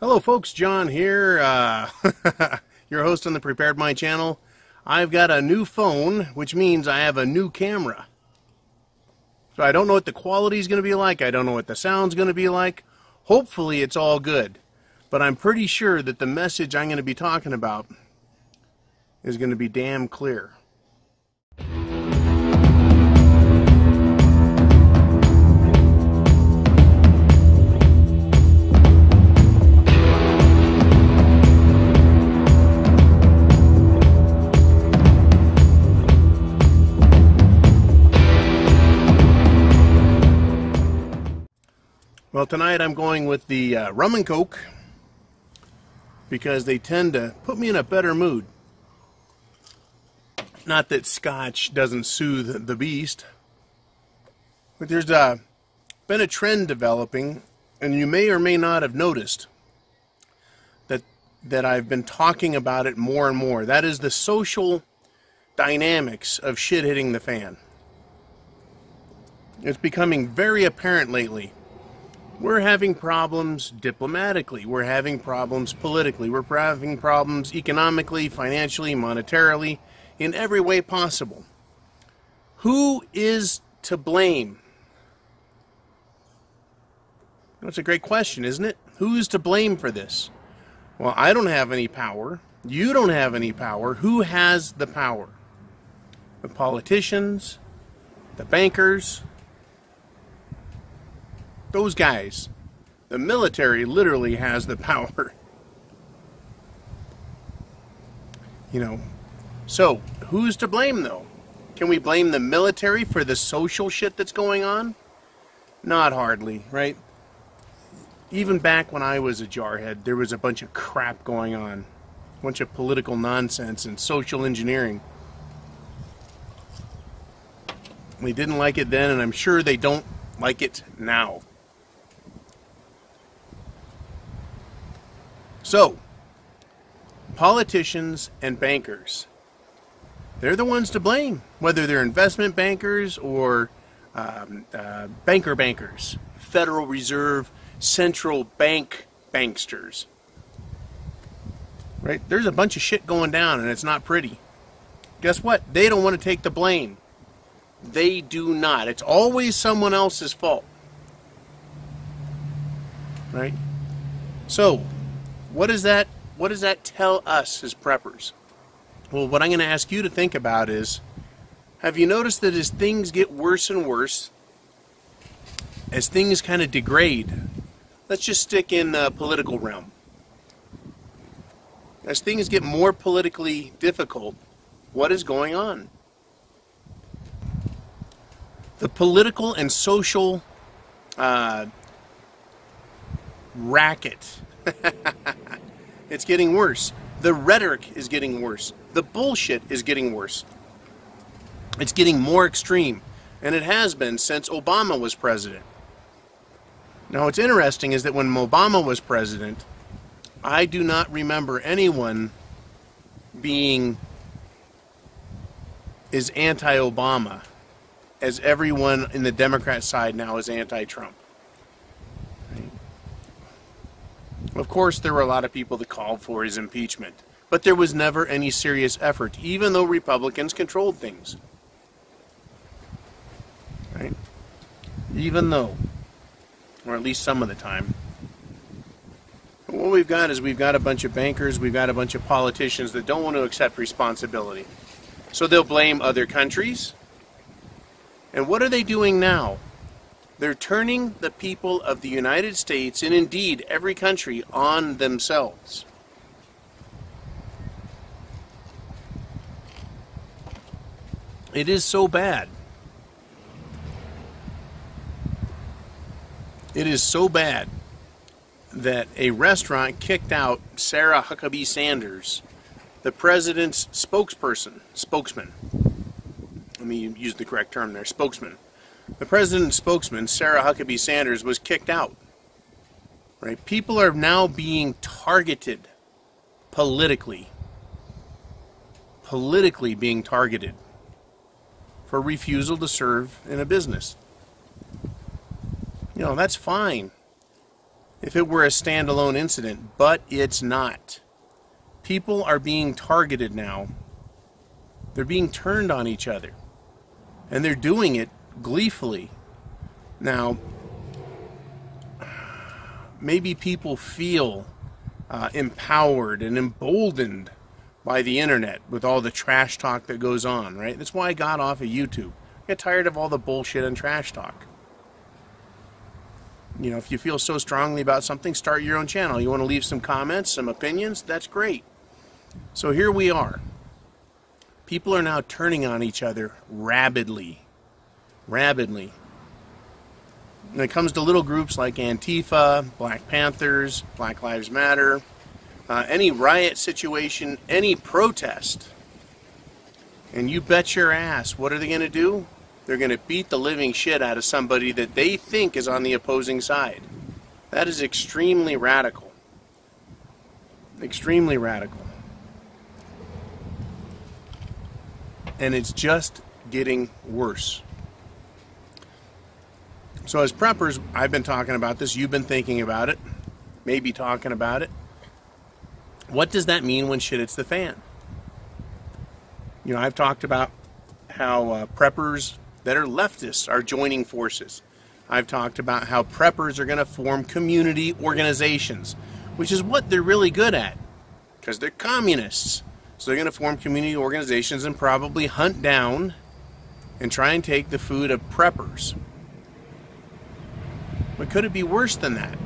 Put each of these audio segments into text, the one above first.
Hello folks, John here, your host on the Prepared Mind channel. I've got a new phone, which means I have a new camera. So I don't know what the quality is going to be like, I don't know what the sound's going to be like. Hopefully it's all good, but I'm pretty sure that the message I'm going to be talking about is going to be damn clear. Well, tonight I'm going with the rum and coke because they tend to put me in a better mood. Not that scotch doesn't soothe the beast, but there's been a trend developing, and you may or may not have noticed that I've been talking about it more and more. That is the social dynamics of shit hitting the fan. It's becoming very apparent lately. We're having problems diplomatically. We're having problems politically. We're having problems economically, financially, monetarily, in every way possible. Who is to blame? That's a great question, isn't it? Who's to blame for this? Well, I don't have any power. You don't have any power. Who has the power? The politicians, the bankers, those guys. The military literally has the power. You know, so who's to blame though? Can we blame the military for the social shit that's going on? Not hardly, right? Even back when I was a jarhead, there was a bunch of crap going on. A bunch of political nonsense and social engineering. We didn't like it then, and I'm sure they don't like it now. So, politicians and bankers, they're the ones to blame, whether they're investment bankers or bankers, Federal Reserve, central bank banksters. Right? There's a bunch of shit going down and it's not pretty. Guess what? They don't want to take the blame. They do not. It's always someone else's fault. Right? So, what does that tell us as preppers? Well, what I'm going to ask you to think about is, have you noticed that as things get worse and worse, as things kind of degrade, let's just stick in the political realm. As things get more politically difficult, what is going on? The political and social racket. It's getting worse. The rhetoric is getting worse. The bullshit is getting worse. It's getting more extreme. And it has been since Obama was president. Now what's interesting is that when Obama was president, I do not remember anyone being as anti-Obama as everyone in the Democrat side now is anti-Trump. Of course, there were a lot of people that called for his impeachment, but there was never any serious effort, even though Republicans controlled things. Right? Even though, or at least some of the time. But what we've got is we've got a bunch of bankers, we've got a bunch of politicians that don't want to accept responsibility. So they'll blame other countries. And what are they doing now? They're turning the people of the United States, and indeed every country, on themselves. It is so bad. It is so bad that a restaurant kicked out Sarah Huckabee Sanders, the president's spokesman. Let me use the correct term there, spokesman. The president's spokesman, Sarah Huckabee Sanders, was kicked out. Right? People are now being targeted politically. Politically being targeted for refusal to serve in a business. You know, that's fine. if it were a standalone incident, but it's not. People are being targeted now. They're being turned on each other. And they're doing it gleefully. Now, maybe people feel empowered and emboldened by the internet with all the trash talk that goes on, right? That's why I got off of YouTube. I get tired of all the bullshit and trash talk. You know, if you feel so strongly about something, start your own channel. You want to leave some comments, some opinions, that's great. So here we are. People are now turning on each other rabidly. Rabidly. When it comes to little groups like Antifa, Black Panthers, Black Lives Matter, any riot situation, any protest, and you bet your ass, what are they going to do? They're going to beat the living shit out of somebody that they think is on the opposing side. That is extremely radical. Extremely radical. And it's just getting worse. So as preppers, I've been talking about this. You've been thinking about it. Maybe talking about it. What does that mean when shit hits the fan? You know, I've talked about how preppers that are leftists are joining forces. I've talked about how preppers are going to form community organizations, which is what they're really good at, because they're communists. So they're going to form community organizations and probably hunt down and try and take the food of preppers. But could it be worse than that?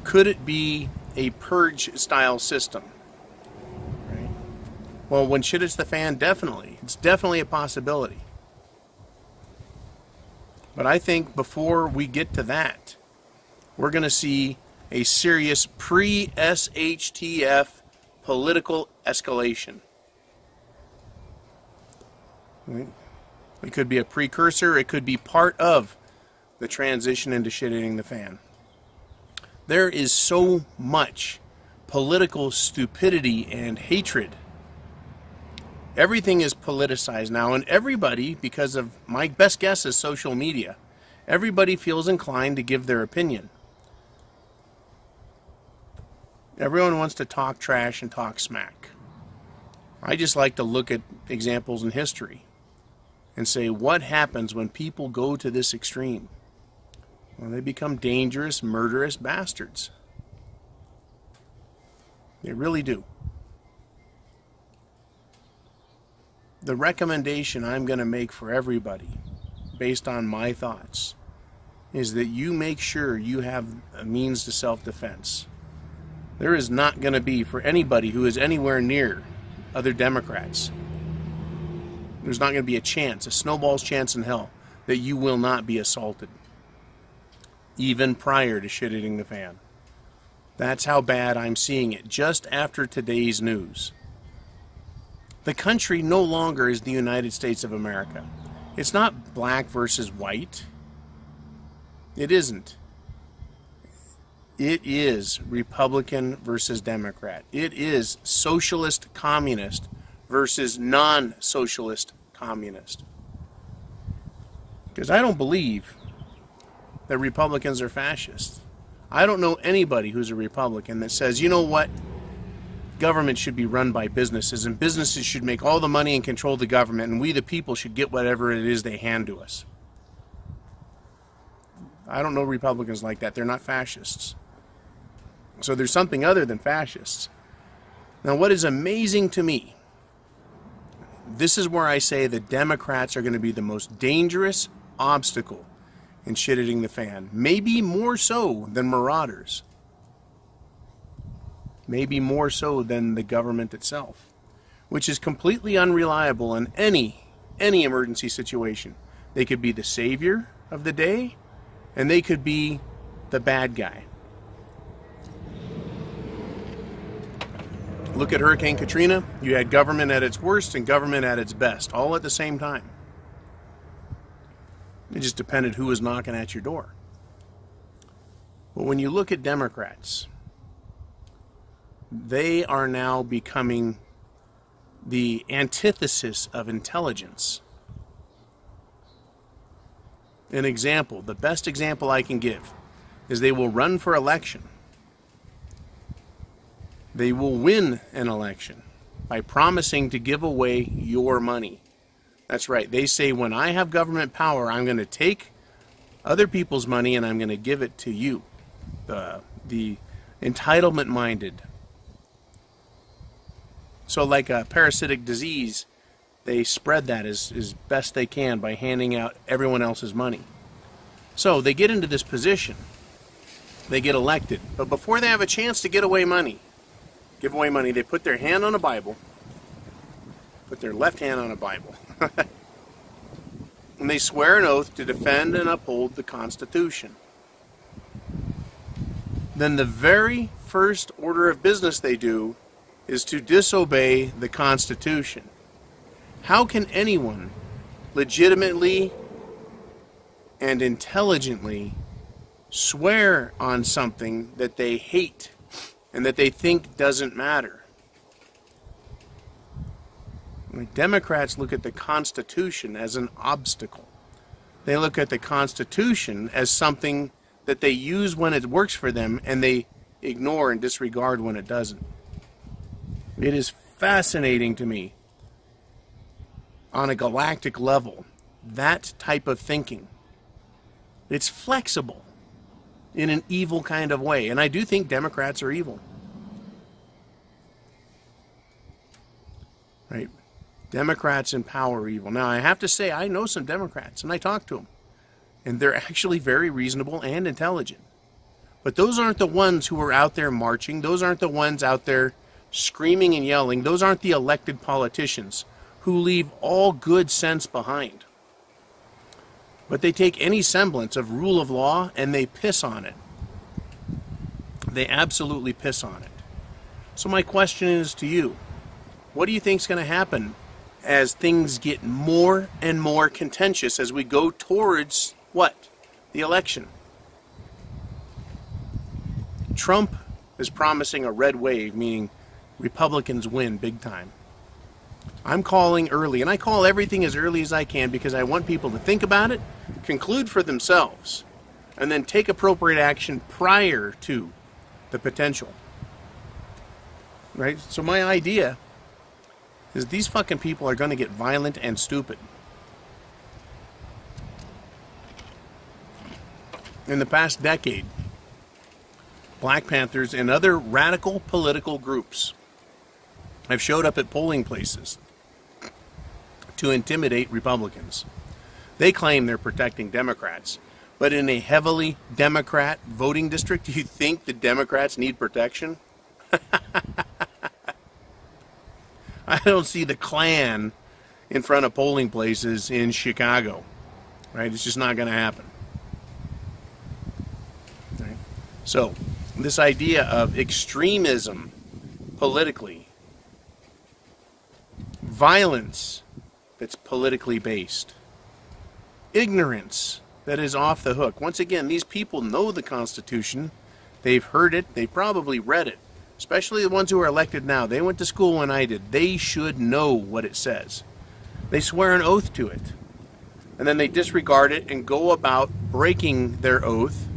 Could it be a purge-style system? Right? Well, when shit hits the fan, definitely. It's definitely a possibility. But I think before we get to that, we're going to see a serious pre-SHTF political escalation. Right? It could be a precursor. It could be part of the transition into shit hitting the fan. There is so much political stupidity and hatred. Everything is politicized now, and everybody, because of, my best guess is social media, everybody feels inclined to give their opinion. Everyone wants to talk trash and talk smack. I just like to look at examples in history and say, what happens when people go to this extreme? Well, they become dangerous, murderous bastards. They really do. The recommendation I'm going to make for everybody, based on my thoughts, is that you make sure you have a means to self-defense. There is not going to be, for anybody who is anywhere near other Democrats, there's not going to be a chance, a snowball's chance in hell, that you will not be assaulted, even prior to shit hitting the fan. That's how bad I'm seeing it, just after today's news. The country no longer is the United States of America. It's not black versus white. It isn't. It is Republican versus Democrat. It is socialist communist versus non-socialist communist. Because I don't believe that Republicans are fascists. I don't know anybody who's a Republican that says, you know what? Government should be run by businesses, and businesses should make all the money and control the government, and we the people should get whatever it is they hand to us. I don't know Republicans like that. They're not fascists. So there's something other than fascists. Now, what is amazing to me, this is where I say the Democrats are going to be the most dangerous obstacle in shit hitting the fan. Maybe more so than marauders. Maybe more so than the government itself, which is completely unreliable in any emergency situation. They could be the savior of the day, and they could be the bad guy. Look at Hurricane Katrina. You had government at its worst and government at its best, all at the same time. It just depended who was knocking at your door. But when you look at Democrats, they are now becoming the antithesis of intelligence. An example, the best example I can give. is they will run for election. They will win an election by promising to give away your money. That's right. They say, when I have government power, I'm going to take other people's money and I'm going to give it to you. The entitlement-minded. So like a parasitic disease, they spread that as best they can by handing out everyone else's money. So they get into this position. They get elected. But before they have a chance to give away money, they put their hand on a Bible, put their left hand on a Bible, and they swear an oath to defend and uphold the Constitution. Then the very first order of business they do is to disobey the Constitution. How can anyone legitimately and intelligently swear on something that they hate and that they think doesn't matter? Democrats look at the Constitution as an obstacle. They look at the Constitution as something that they use when it works for them and they ignore and disregard when it doesn't. It is fascinating to me, on a galactic level, that type of thinking. It's flexible in an evil kind of way, and I do think Democrats are evil. Right? Democrats in power are evil. Now, I have to say, I know some Democrats, and I talk to them, and they're actually very reasonable and intelligent. But those aren't the ones who are out there marching. Those aren't the ones out there screaming and yelling. Those aren't the elected politicians who leave all good sense behind. But they take any semblance of rule of law and they piss on it. They absolutely piss on it. So my question is to you, what do you think is going to happen as things get more and more contentious as we go towards what? The election. Trump is promising a red wave, meaning Republicans win big time. I'm calling early, and I call everything as early as I can because I want people to think about it, conclude for themselves, and then take appropriate action prior to the potential. Right? So my idea is these fucking people are going to get violent and stupid. In the past decade, Black Panthers and other radical political groups have showed up at polling places to intimidate Republicans. They claim they're protecting Democrats, but in a heavily Democrat voting district, do you think the Democrats need protection? I don't see the Klan in front of polling places in Chicago. Right? It's just not going to happen. Right? So, this idea of extremism politically, violence that's politically based, ignorance that is off the hook. Once again, these people know the Constitution. They've heard it. They probably read it. Especially the ones who are elected now. They went to school when I did. They should know what it says. They swear an oath to it. And then they disregard it and go about breaking their oath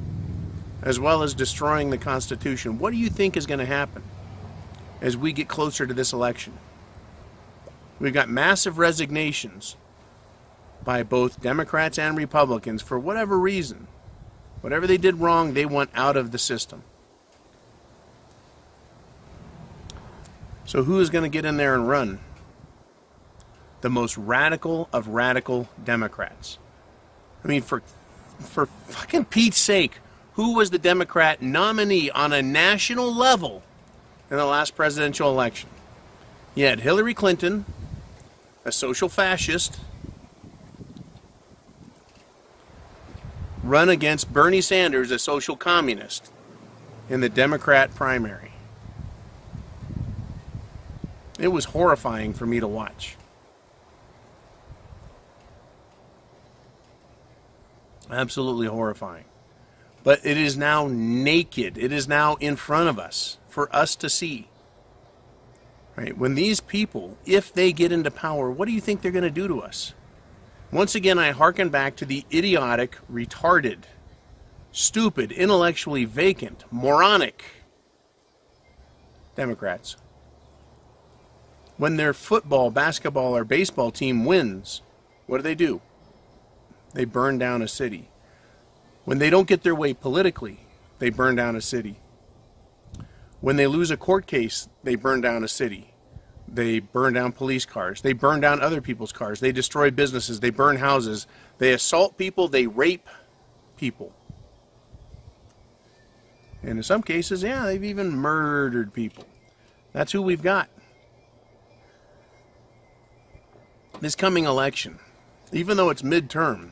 as well as destroying the Constitution. What do you think is going to happen as we get closer to this election? We've got massive resignations by both Democrats and Republicans for whatever reason. Whatever they did wrong, they want out of the system. So who is going to get in there and run? The most radical of radical Democrats. I mean, for fucking Pete's sake, who was the Democrat nominee on a national level in the last presidential election? You had Hillary Clinton, a social fascist, run against Bernie Sanders, a social communist, in the Democrat primary. It was horrifying for me to watch. Absolutely horrifying. But it is now naked. It is now in front of us for us to see. Right? When these people, if they get into power, what do you think they're going to do to us? Once again, I hearken back to the idiotic, retarded stupid, intellectually vacant, moronic Democrats. When their football, basketball, or baseball team wins, what do? They burn down a city. When they don't get their way politically, they burn down a city. When they lose a court case, they burn down a city. They burn down police cars. They burn down other people's cars. They destroy businesses. They burn houses. They assault people. They rape people. And in some cases, yeah, they've even murdered people. That's who we've got. This coming election, even though it's midterm,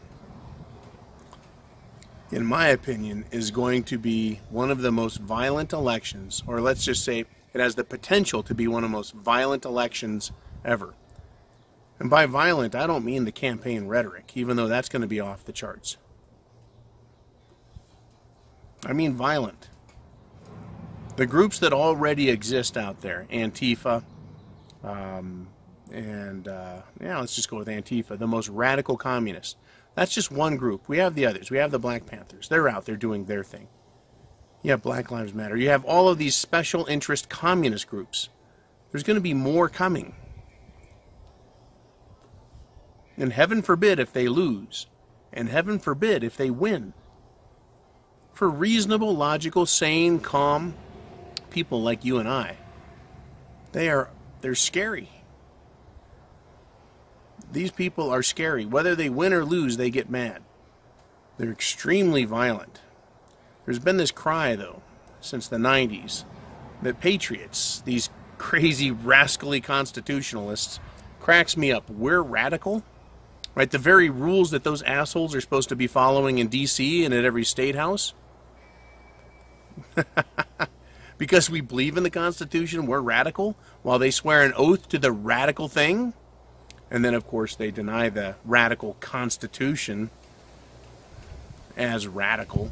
in my opinion, is going to be one of the most violent elections, or let's just say it has the potential to be one of the most violent elections ever. And by violent, I don't mean the campaign rhetoric, even though that's going to be off the charts. I mean violent. The groups that already exist out there, Antifa, let's just go with Antifa, the most radical communists. That's just one group. We have the others. We have the Black Panthers. They're out there doing their thing. You have Black Lives Matter. You have all of these special interest communist groups. There's going to be more coming. And heaven forbid if they lose. And heaven forbid if they win. For reasonable, logical, sane, calm people like you and I, they're scary. These people are scary. Whether they win or lose, they get mad. They're extremely violent. There's been this cry, though, since the 90s, that patriots, these crazy, rascally constitutionalists, cracks me up. We're radical? Right? The very rules that those assholes are supposed to be following in D.C. and at every state house? Because we believe in the Constitution, we're radical, while they swear an oath to the radical thing? And then, of course, they deny the radical Constitution as radical.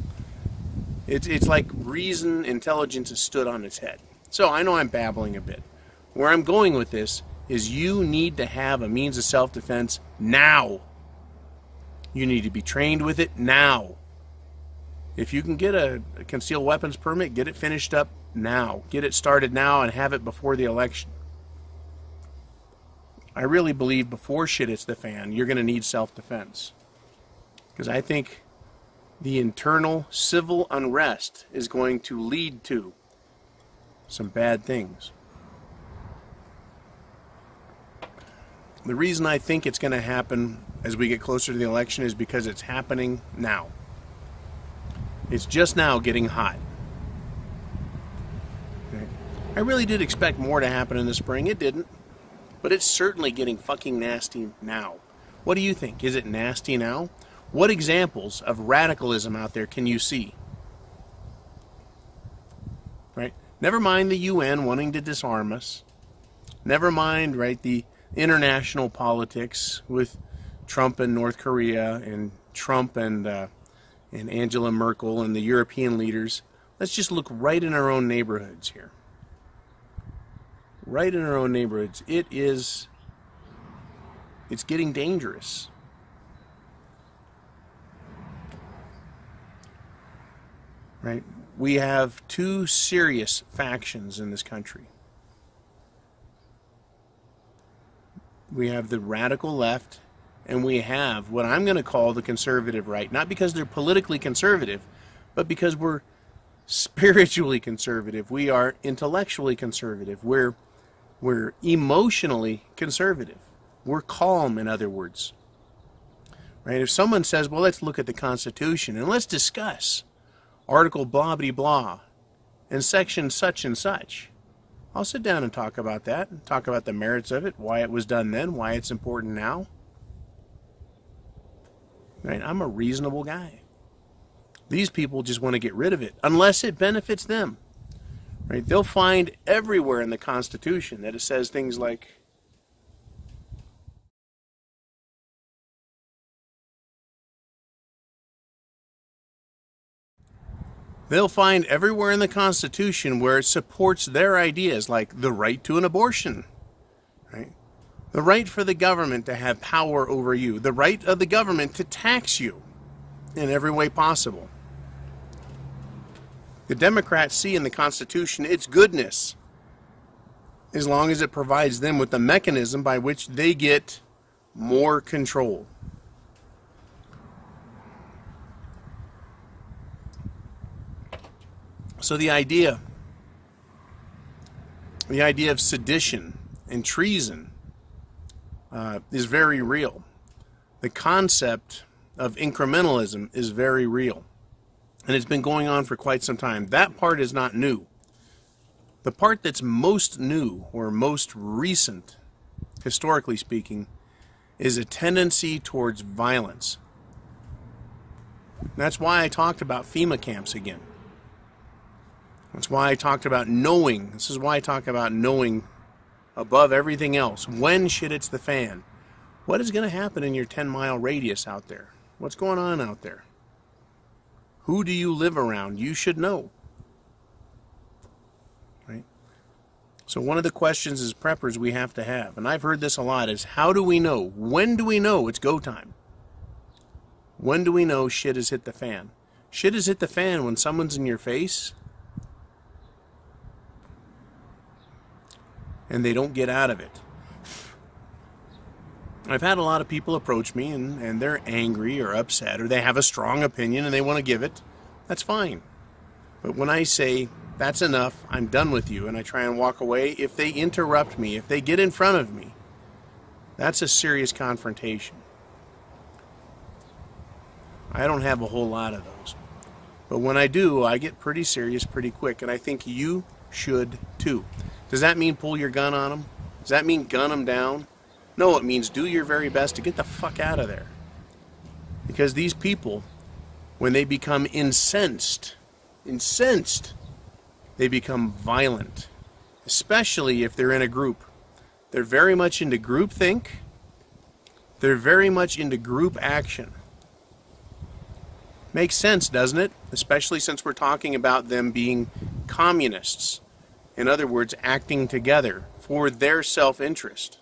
It's like reason, intelligence has stood on its head. So I know I'm babbling a bit. Where I'm going with this is you need to have a means of self-defense now. You need to be trained with it now. If you can get a concealed weapons permit, get it finished up now. Get it started now and have it before the election. I really believe before shit hits the fan, you're going to need self-defense. Because I think the internal civil unrest is going to lead to some bad things. The reason I think it's going to happen as we get closer to the election is because it's happening now. It's just now getting hot. Okay. I really did expect more to happen in the spring. It didn't. But it's certainly getting fucking nasty now. What do you think? Is it nasty now? What examples of radicalism out there can you see? Right? Never mind the UN wanting to disarm us. Never mind, right, the international politics with Trump and North Korea and Trump and Angela Merkel and the European leaders. Let's just look right in our own neighborhoods here. Right in our own neighborhoods. It's getting dangerous. Right? We have two serious factions in this country. We have the radical left, and we have what I'm going to call the conservative right. Not because they're politically conservative, but because we're spiritually conservative. We are intellectually conservative. We're emotionally conservative. We're calm, in other words. Right? If someone says, well, let's look at the Constitution and let's discuss Article blah, blah, blah, and Section such and such, I'll sit down and talk about that, and talk about the merits of it, why it was done then, why it's important now. Right? I'm a reasonable guy. These people just want to get rid of it, unless it benefits them. Right? They'll find everywhere in the Constitution that it says things like, they'll find everywhere in the Constitution where it supports their ideas, like the right to an abortion, right? The right for the government to have power over you, the right of the government to tax you in every way possible. The Democrats see in the Constitution its goodness, as long as it provides them with the mechanism by which they get more control. So the idea of sedition and treason is very real. The concept of incrementalism is very real. And it's been going on for quite some time. That part is not new. The part that's most new, or most recent, historically speaking, is a tendency towards violence. That's why I talked about FEMA camps again. That's why I talked about knowing. This is why I talk about knowing above everything else. When shit hits the fan. What is going to happen in your 10-mile radius out there? What's going on out there? Who do you live around? You should know. Right? So one of the questions as preppers we have to have, and I've heard this a lot, is how do we know? When do we know it's go time? When do we know shit has hit the fan? Shit has hit the fan when someone's in your face and they don't get out of it. I've had a lot of people approach me and they're angry or upset or they have a strong opinion and they want to give it. That's fine. But when I say, that's enough, I'm done with you, and I try and walk away, if they interrupt me, if they get in front of me, that's a serious confrontation. I don't have a whole lot of those. But when I do, I get pretty serious pretty quick, and I think you should too. Does that mean pull your gun on them? Does that mean gun them down? No, it means do your very best to get the fuck out of there. Because these people, when they become incensed, they become violent. Especially if they're in a group. They're very much into groupthink. They're very much into group action. Makes sense, doesn't it? Especially since we're talking about them being communists. In other words, acting together for their self-interest.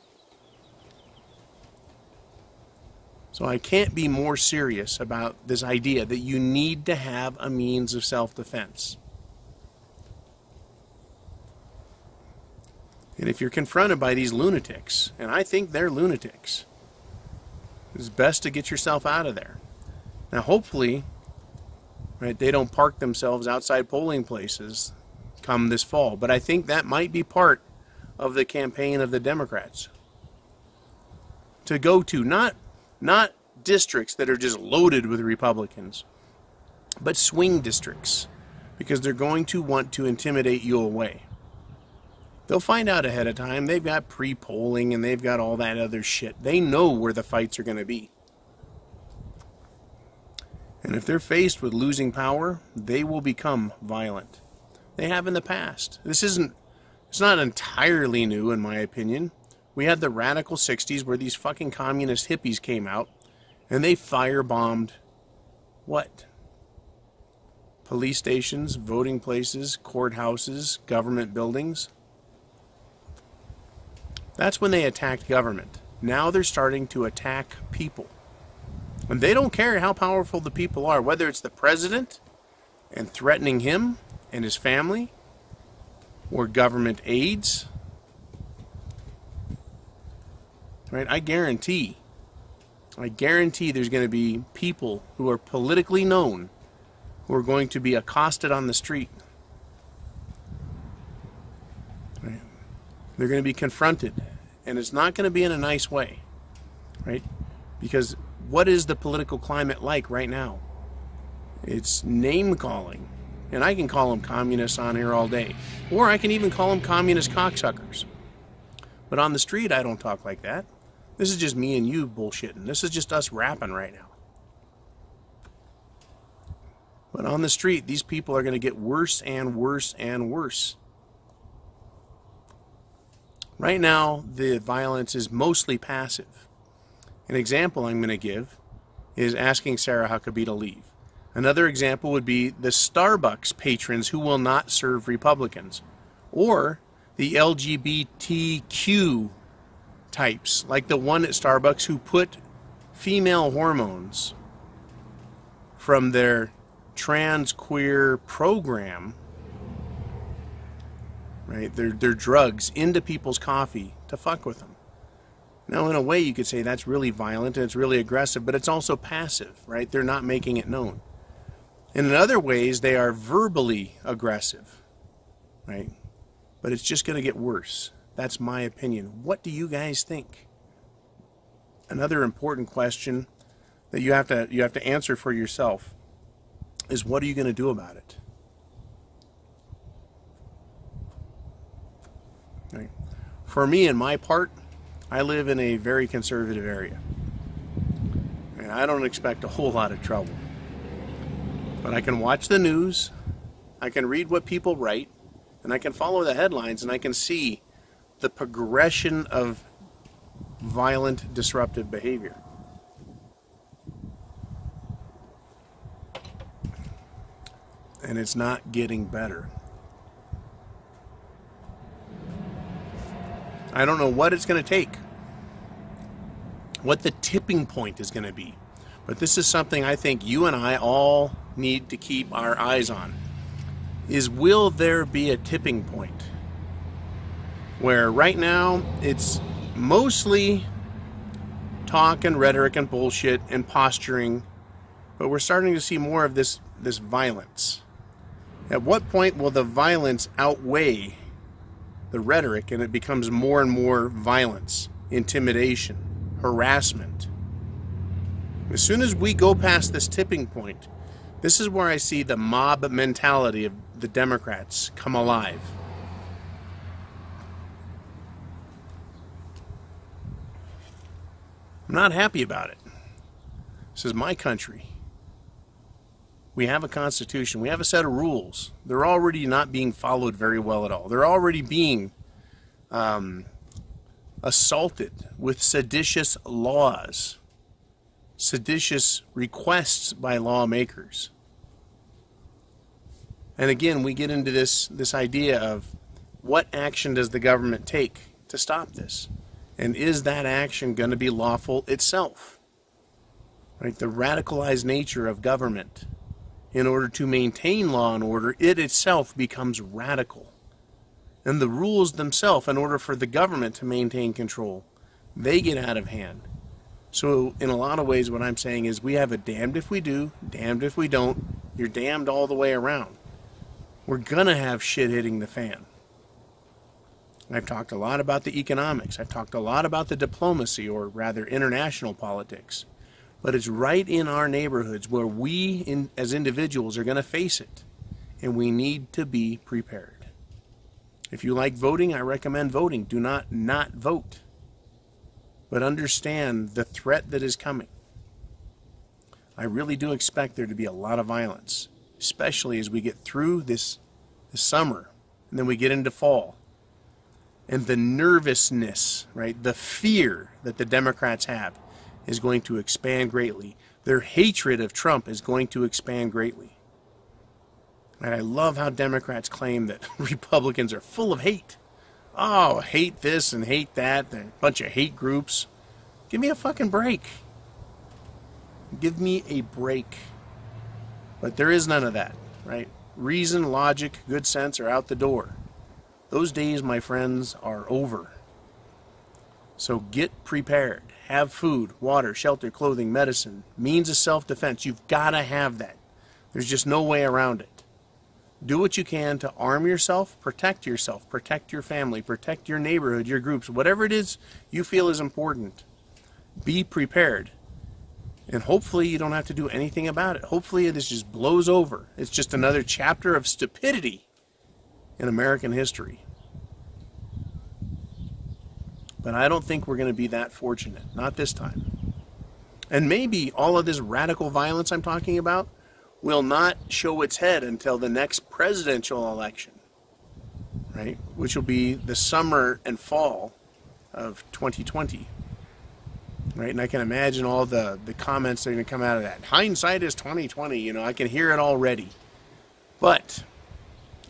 So I can't be more serious about this idea that you need to have a means of self-defense. And if you're confronted by these lunatics, and I think they're lunatics, it's best to get yourself out of there. Now hopefully, right, they don't park themselves outside polling places come this fall. But I think that might be part of the campaign of the Democrats. To go to, not districts that are just loaded with Republicans, but swing districts, because they're going to want to intimidate you away. They'll find out ahead of time. They've got pre-polling and they've got all that other shit. They know where the fights are going to be. And if they're faced with losing power, they will become violent. They have in the past. It's not entirely new in my opinion. We had the radical 60s where these fucking communist hippies came out and they firebombed what? Police stations, voting places, courthouses, government buildings. That's when they attacked government. Now they're starting to attack people. And they don't care how powerful the people are, whether it's the president and threatening him and his family, or government aides. Right? I guarantee there's going to be people who are politically known who are going to be accosted on the street. Right? They're going to be confronted, and it's not going to be in a nice way, right? Because what is the political climate like right now? It's name-calling, and I can call them communists on here all day, or I can even call them communist cocksuckers. But on the street, I don't talk like that. This is just me and you bullshitting. This is just us rapping right now. But on the street, these people are going to get worse and worse and worse. Right now, the violence is mostly passive. An example I'm going to give is asking Sarah Huckabee to leave. Another example would be the Starbucks patrons who will not serve Republicans, or the LGBTQ types, like the one at Starbucks who put female hormones from their trans queer program, right, their drugs into people's coffee to fuck with them. Now, in a way, you could say that's really violent and it's really aggressive, but it's also passive, right? They're not making it known. And in other ways, they are verbally aggressive, right? But it's just going to get worse. That's my opinion. What do you guys think? Another important question that you have to answer for yourself is, what are you going to do about it? Right. For me, in my part, I live in a very conservative area, and I don't expect a whole lot of trouble. But I can watch the news, I can read what people write, and I can follow the headlines, and I can see the progression of violent, disruptive behavior. And it's not getting better. I don't know what it's going to take, what the tipping point is going to be. But this is something I think you and I all need to keep our eyes on. Is, will there be a tipping point where right now it's mostly talk and rhetoric and bullshit and posturing, but we're starting to see more of this violence? At what point will the violence outweigh the rhetoric and it becomes more and more violence, intimidation, harassment? As soon as we go past this tipping point, this is where I see the mob mentality of the Democrats come alive. I'm not happy about it. This is my country. We have a constitution. We have a set of rules. They're already not being followed very well at all. They're already being assaulted with seditious laws, seditious requests by lawmakers. And again, we get into this idea of, what action does the government take to stop this? And is that action going to be lawful itself? Right? The radicalized nature of government, in order to maintain law and order, it itself becomes radical. And the rules themselves, in order for the government to maintain control, they get out of hand. So in a lot of ways, what I'm saying is, we have a damned if we do, damned if we don't. You're damned all the way around. We're going to have shit hitting the fan. I've talked a lot about the economics. I've talked a lot about the diplomacy, or rather international politics. But it's right in our neighborhoods where we, as individuals, are going to face it. And we need to be prepared. If you like voting, I recommend voting. Do not vote. But understand the threat that is coming. I really do expect there to be a lot of violence, especially as we get through this summer, and then we get into fall. And the nervousness, right, the fear that the Democrats have is going to expand greatly. Their hatred of Trump is going to expand greatly. And I love how Democrats claim that Republicans are full of hate. Oh, hate this and hate that. They're a bunch of hate groups. Give me a fucking break. Give me a break. But there is none of that, right? Reason, logic, good sense are out the door. Those days, my friends, are over. So get prepared. Have food, water, shelter, clothing, medicine, means of self-defense. You've got to have that. There's just no way around it. Do what you can to arm yourself, protect your family, protect your neighborhood, your groups, whatever it is you feel is important. Be prepared. And hopefully you don't have to do anything about it. Hopefully this just blows over. It's just another chapter of stupidity in American history. But I don't think we're going to be that fortunate. Not this time. And maybe all of this radical violence I'm talking about will not show its head until the next presidential election, right? Which will be the summer and fall of 2020, right? And I can imagine all the comments that are going to come out of that. Hindsight is 2020, you know, I can hear it already. But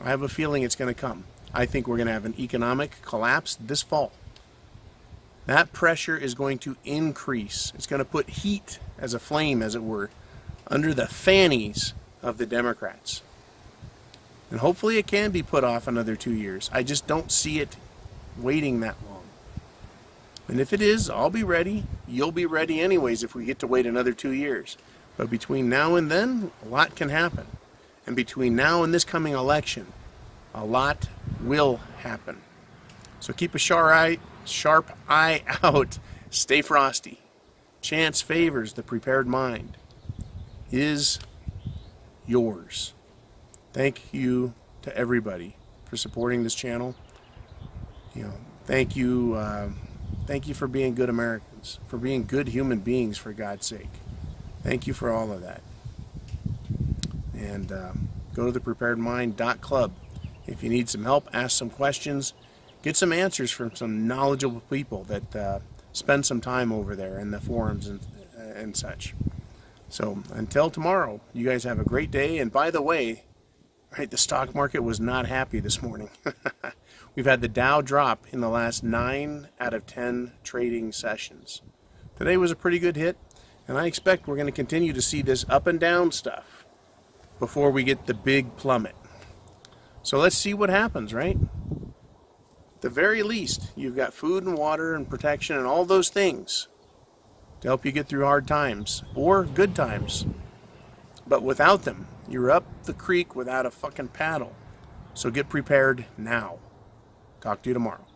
I have a feeling it's going to come. I think we're going to have an economic collapse this fall. That pressure is going to increase. It's going to put heat as a flame, as it were, under the fannies of the Democrats. And hopefully it can be put off another 2 years. I just don't see it waiting that long. And if it is, I'll be ready. You'll be ready anyways if we get to wait another 2 years. But between now and then, a lot can happen. And between now and this coming election, a lot will happen. So keep a sharp eye out. Stay frosty. Chance favors the prepared mind. Is yours. Thank you to everybody for supporting this channel. Thank you for being good Americans, for being good human beings, for God's sake. Thank you for all of that. And go to thepreparedmind.club if you need some help, ask some questions, get some answers from some knowledgeable people that spend some time over there in the forums and such. So until tomorrow, you guys have a great day. And by the way, right, the stock market was not happy this morning. We've had the Dow drop in the last 9 out of 10 trading sessions. Today was a pretty good hit, and I expect we're going to continue to see this up and down stuff before we get the big plummet. So let's see what happens, right? At the very least, you've got food and water and protection and all those things to help you get through hard times or good times. But without them, you're up the creek without a fucking paddle. So get prepared now. Talk to you tomorrow.